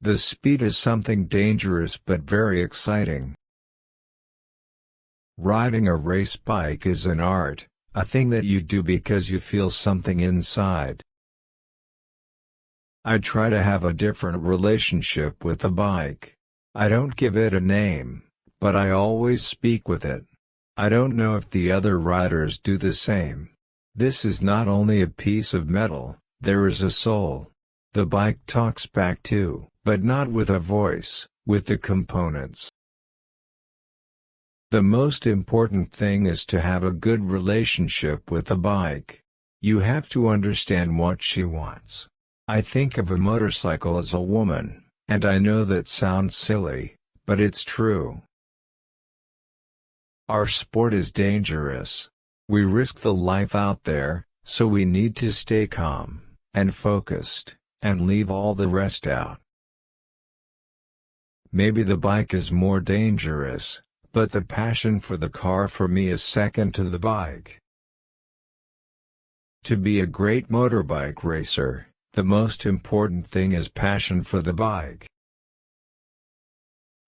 The speed is something dangerous but very exciting. Riding a race bike is an art, a thing that you do because you feel something inside. I try to have a different relationship with the bike. I don't give it a name, but I always speak with it. I don't know if the other riders do the same. This is not only a piece of metal, there is a soul. The bike talks back too, but not with a voice, with the components. The most important thing is to have a good relationship with the bike. You have to understand what she wants. I think of a motorcycle as a woman, and I know that sounds silly, but it's true. Our sport is dangerous. We risk the life out there, so we need to stay calm, and focused, and leave all the rest out. Maybe the bike is more dangerous, but the passion for the car for me is second to the bike. To be a great motorbike racer, the most important thing is passion for the bike.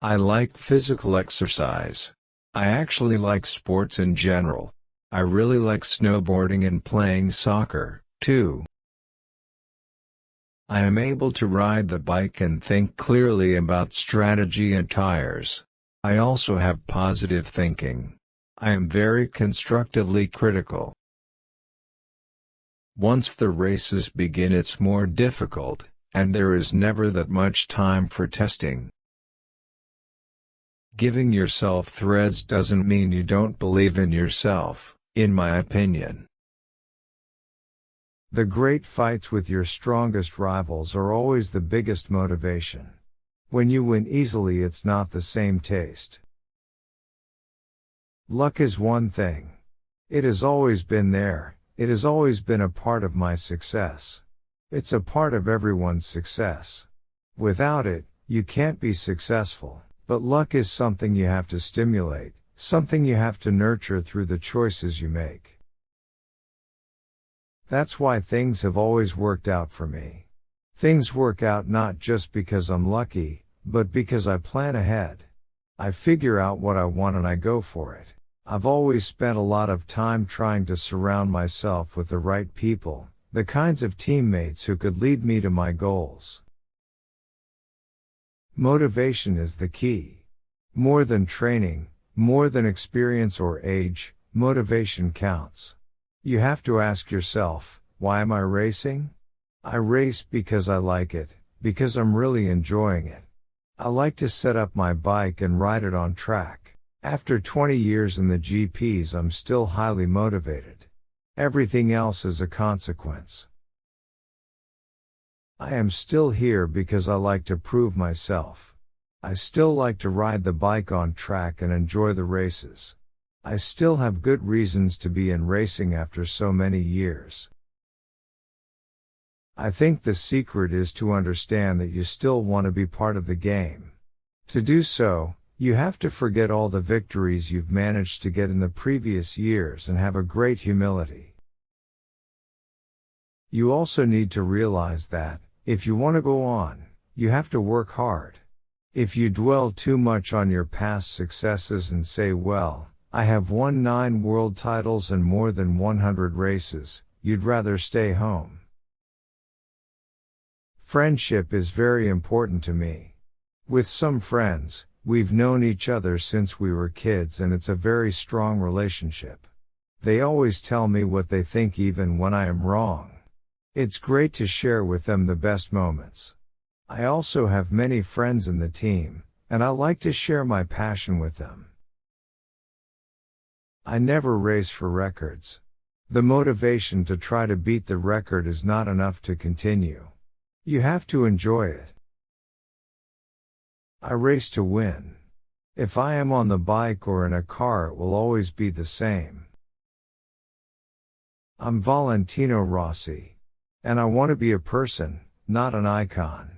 I like physical exercise. I actually like sports in general. I really like snowboarding and playing soccer, too. I am able to ride the bike and think clearly about strategy and tires. I also have positive thinking. I am very constructively critical. Once the races begin, it's more difficult, and there is never that much time for testing. Giving yourself threads doesn't mean you don't believe in yourself, in my opinion. The great fights with your strongest rivals are always the biggest motivation. When you win easily, it's not the same taste. Luck is one thing. It has always been there. It has always been a part of my success. It's a part of everyone's success. Without it, you can't be successful, but luck is something you have to stimulate, something you have to nurture through the choices you make. That's why things have always worked out for me. Things work out not just because I'm lucky, but because I plan ahead. I figure out what I want and I go for it. I've always spent a lot of time trying to surround myself with the right people, the kinds of teammates who could lead me to my goals. Motivation is the key. More than training, more than experience or age, motivation counts. You have to ask yourself, why am I racing? I race because I like it, because I'm really enjoying it. I like to set up my bike and ride it on track. After 20 years in the GPs, I'm still highly motivated. Everything else is a consequence. I am still here because I like to prove myself. I still like to ride the bike on track and enjoy the races. I still have good reasons to be in racing after so many years. I think the secret is to understand that you still want to be part of the game. To do so, you have to forget all the victories you've managed to get in the previous years and have a great humility. You also need to realize that, if you want to go on, you have to work hard. If you dwell too much on your past successes and say, well, I have won 9 world titles and more than 100 races, you'd rather stay home. Friendship is very important to me. With some friends, we've known each other since we were kids and it's a very strong relationship. They always tell me what they think even when I am wrong. It's great to share with them the best moments. I also have many friends in the team, and I like to share my passion with them. I never race for records. The motivation to try to beat the record is not enough to continue. You have to enjoy it. I race to win. If I am on the bike or in a car, it will always be the same. I'm Valentino Rossi. And I want to be a person, not an icon.